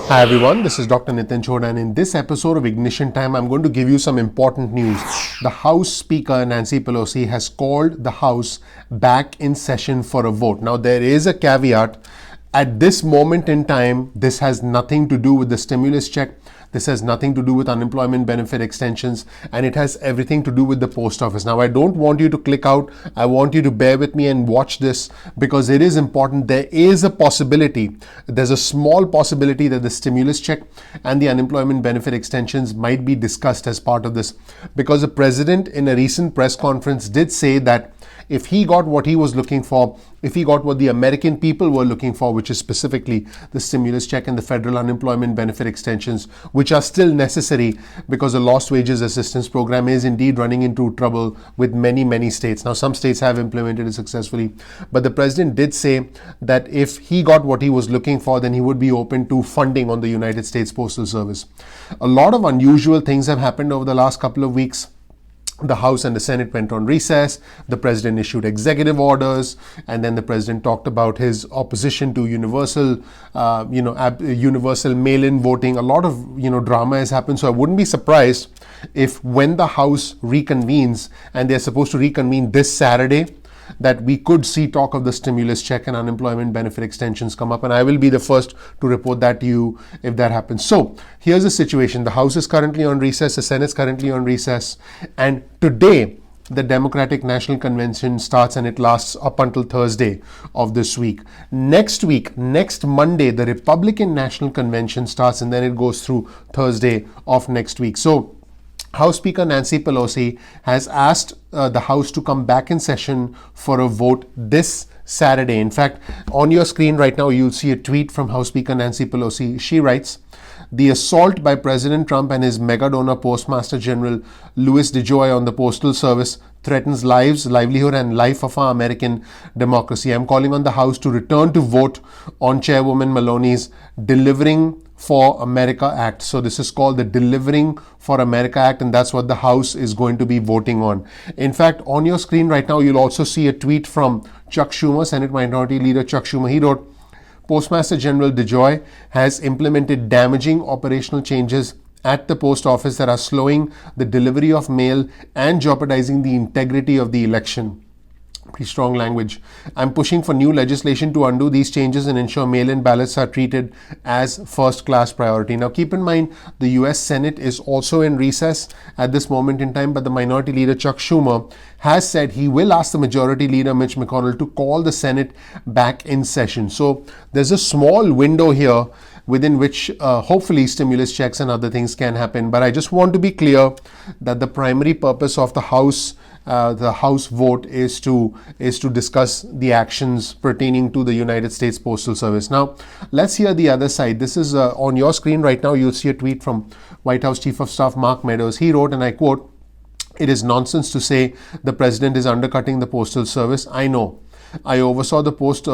Hi everyone, this is Dr. Nitin Choda, and in this episode of Ignition Time, I'm going to give you some important news. The House Speaker Nancy Pelosi has called the House back in session for a vote. Now, there is a caveat. At this moment in time, this has nothing to do with the stimulus check. This has nothing to do with unemployment benefit extensions, and it has everything to do with the post office. Now, I don't want you to click out. I want you to bear with me and watch this because it is important. There is a possibility, there's a small possibility that the stimulus check and the unemployment benefit extensions might be discussed as part of this, because the president in a recent press conference did say that if he got what he was looking for, if he got what the American people were looking for, which is specifically the stimulus check and the federal unemployment benefit extensions, which are still necessary because the lost wages assistance program is indeed running into trouble with many states. Now, some states have implemented it successfully, but the president did say that if he got what he was looking for, then he would be open to funding on the United States Postal Service. A lot of unusual things have happened over the last couple of weeks. The House and the Senate went on recess. The president issued executive orders, and then the president talked about his opposition to universal mail-in voting. A lot of drama has happened. So I wouldn't be surprised if when the House reconvenes, and they're supposed to reconvene this Saturday, that we could see talk of the stimulus check and unemployment benefit extensions come up, and I will be the first to report that to you if that happens. So here's the situation. The House is currently on recess, the Senate is currently on recess, and today the Democratic National Convention starts and it lasts up until Thursday of this week. Next week, next Monday, the Republican National Convention starts, and then it goes through Thursday of next week. So House Speaker Nancy Pelosi has asked the House to come back in session for a vote this Saturday. In fact, on your screen right now, you'll see a tweet from House Speaker Nancy Pelosi. She writes, "The assault by President Trump and his mega donor Postmaster General Louis DeJoy on the Postal Service threatens lives, livelihood, and life of our American democracy. I'm calling on the House to return to vote on Chairwoman Maloney's Delivering for America Act." So this is called the Delivering for America Act, and that's what the House is going to be voting on. In fact, on your screen right now, you'll also see a tweet from Chuck Schumer, Senate Minority Leader Chuck Schumer. He wrote, "Postmaster General DeJoy has implemented damaging operational changes at the post office that are slowing the delivery of mail and jeopardizing the integrity of the election." Pretty strong language. "I'm pushing for new legislation to undo these changes and ensure mail-in ballots are treated as first-class priority." Now, keep in mind, the US Senate is also in recess at this moment in time, but the Minority Leader Chuck Schumer has said he will ask the Majority Leader Mitch McConnell to call the Senate back in session. So there's a small window here within which hopefully stimulus checks and other things can happen. But I just want to be clear that the primary purpose of the House vote is to discuss the actions pertaining to the United States Postal Service. Now, let's hear the other side. This is on your screen right now. You'll see a tweet from White House Chief of Staff Mark Meadows. He wrote, and I quote, "It is nonsense to say the president is undercutting the Postal Service. I know. I oversaw the post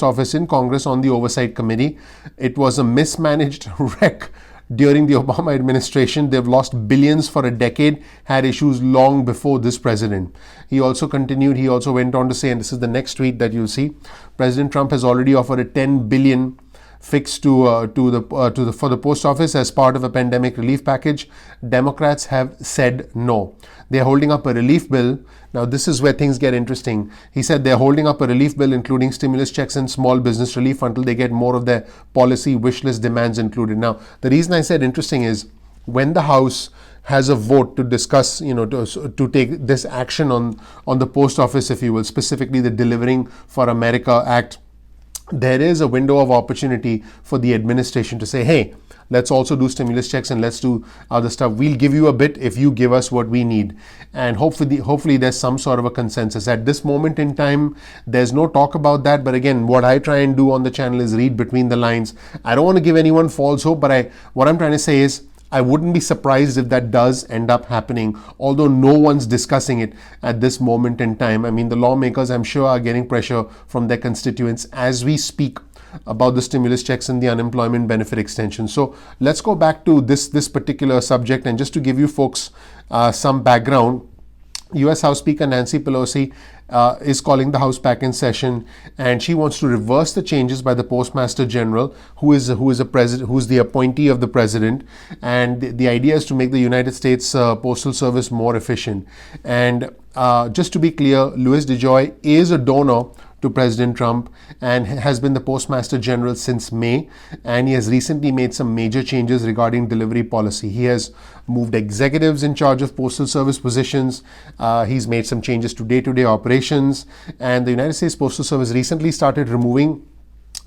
office in Congress on the Oversight Committee. It was a mismanaged wreck during the Obama administration. They've lost billions for a decade, had issues long before this president." He also continued, he also went on to say, and this is the next tweet that you'll see, "President Trump has already offered a $10 billion fix for the post office as part of a pandemic relief package. Democrats have said no. They're holding up a relief bill." Now, this is where things get interesting. He said they're holding up a relief bill including stimulus checks and small business relief until they get more of their policy wish list demands included. Now, the reason I said interesting is when the House has a vote to discuss, to take this action on the post office, if you will, specifically the Delivering for America Act, there is a window of opportunity for the administration to say, hey, let's also do stimulus checks and let's do other stuff. We'll give you a bit if you give us what we need. And hopefully there's some sort of a consensus. At this moment in time, there's no talk about that. But again, what I try and do on the channel is read between the lines. I don't want to give anyone false hope, but what I'm trying to say is I wouldn't be surprised if that does end up happening, although no one's discussing it at this moment in time. I mean, the lawmakers, I'm sure, are getting pressure from their constituents as we speak about the stimulus checks and the unemployment benefit extension. So let's go back to this particular subject, and just to give you folks some background, U.S. House Speaker Nancy Pelosi is calling the House back in session, and she wants to reverse the changes by the Postmaster General, who is the appointee of the president. And the idea is to make the United States Postal Service more efficient. And just to be clear, Louis DeJoy is a donor to President Trump and has been the Postmaster General since May, and he has recently made some major changes regarding delivery policy. He has moved executives in charge of Postal Service positions. He's made some changes to day-to-day operations, and the United States Postal Service recently started removing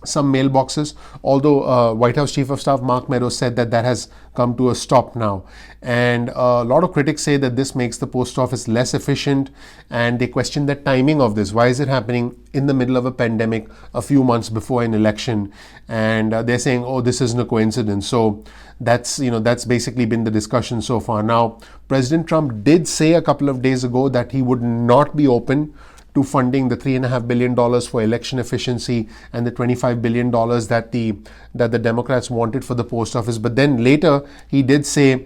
some mailboxes, although White House Chief of Staff Mark Meadows said that has come to a stop now. And a lot of critics say that this makes the post office less efficient, and they question the timing of this. Why is it happening in the middle of a pandemic a few months before an election? And they're saying, oh, this isn't a coincidence. So that's basically been the discussion so far. Now, President Trump did say a couple of days ago that he would not be open to funding the $3.5 billion for election efficiency and the $25 billion that the Democrats wanted for the post office. But then later he did say,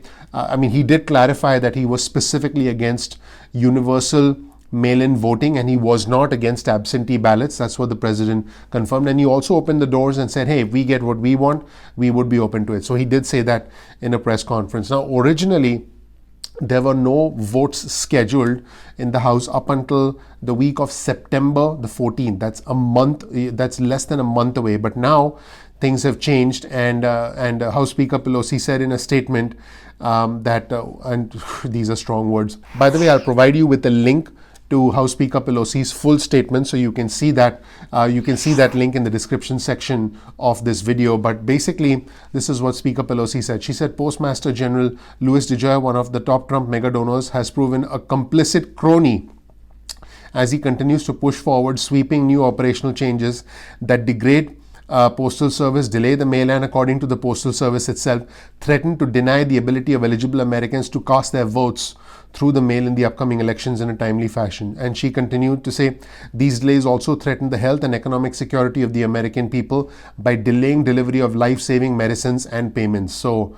he did clarify that he was specifically against universal mail-in voting, and he was not against absentee ballots. That's what the president confirmed. And he also opened the doors and said, hey, if we get what we want, we would be open to it. So he did say that in a press conference. Now, originally, there were no votes scheduled in the House up until the week of September the 14th. That's a month. That's less than a month away. But now things have changed, and House Speaker Pelosi said in a statement that, and these are strong words. By the way, I'll provide you with a link to House Speaker Pelosi's full statement, so you can see that link in the description section of this video. But basically, this is what Speaker Pelosi said. She said, Postmaster General Louis DeJoy, one of the top Trump mega donors, has proven a complicit crony as he continues to push forward sweeping new operational changes that degrade Postal Service, delay the mail, and according to the Postal Service itself, threaten to deny the ability of eligible Americans to cast their votes through the mail in the upcoming elections in a timely fashion. And she continued to say, these delays also threaten the health and economic security of the American people by delaying delivery of life-saving medicines and payments. So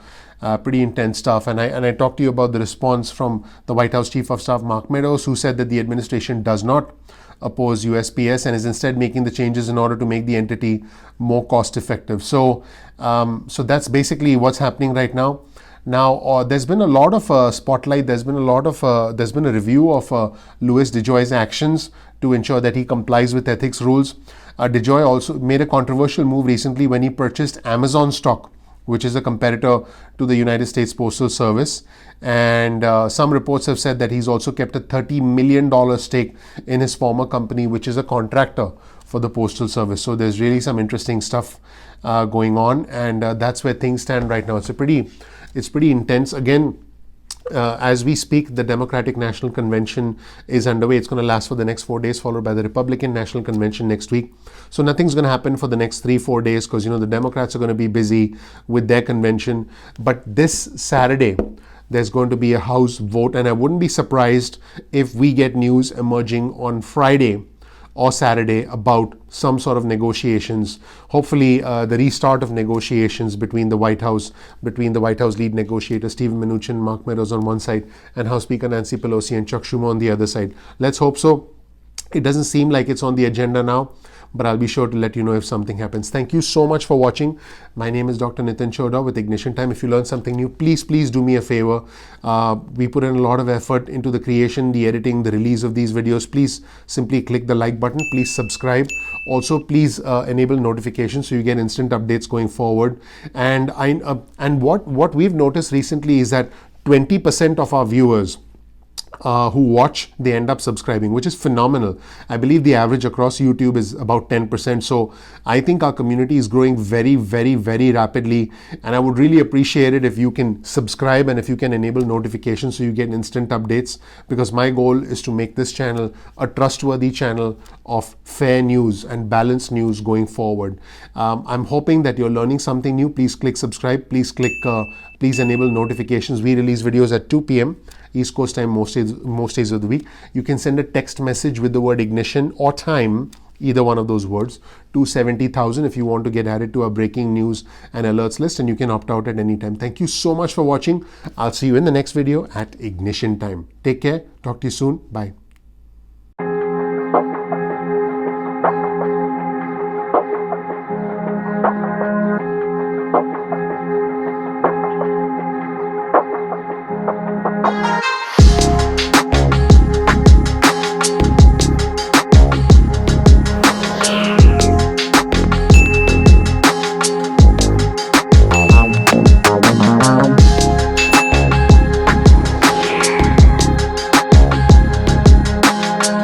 pretty intense stuff. And I talked to you about the response from the White House Chief of Staff Mark Meadows, who said that the administration does not oppose USPS and is instead making the changes in order to make the entity more cost effective. So that's basically what's happening right now. Now, there's been a lot of spotlight. There's been a review of Louis DeJoy's actions to ensure that he complies with ethics rules. DeJoy also made a controversial move recently when he purchased Amazon stock, which is a competitor to the United States Postal Service. And some reports have said that he's also kept a $30 million stake in his former company, which is a contractor for the Postal Service. So there's really some interesting stuff going on, and that's where things stand right now. It's pretty intense. Again, as we speak, the Democratic National Convention is underway. It's going to last for the next 4 days, followed by the Republican National Convention next week. So nothing's going to happen for the next 3-4 days because, the Democrats are going to be busy with their convention. But this Saturday, there's going to be a House vote, and I wouldn't be surprised if we get news emerging on Friday or Saturday about some sort of negotiations. Hopefully, the restart of negotiations between the White House lead negotiator Steven Mnuchin, Mark Meadows on one side, and House Speaker Nancy Pelosi and Chuck Schumer on the other side. Let's hope so. It doesn't seem like it's on the agenda now, but I'll be sure to let you know if something happens. Thank you so much for watching. My name is Dr. Nitin Choda with Ignition Time. If you learned something new, please do me a favor. We put in a lot of effort into the creation, the editing, the release of these videos. Please simply click the like button. Please subscribe. Also, please enable notifications so you get instant updates going forward. And what we've noticed recently is that 20% of our viewers who watch, they end up subscribing, which is phenomenal. I believe the average across YouTube is about 10%. So I think our community is growing very, very, very rapidly. And I would really appreciate it if you can subscribe and if you can enable notifications so you get instant updates, because my goal is to make this channel a trustworthy channel of fair news and balanced news going forward. I'm hoping that you're learning something new. Please click subscribe. Please enable notifications. We release videos at 2 p.m. East Coast time most days of the week. You can send a text message with the word ignition or time, either one of those words, to 70,000 if you want to get added to our breaking news and alerts list, and you can opt out at any time. Thank you so much for watching. I'll see you in the next video at Ignition Time. Take care. Talk to you soon. Bye.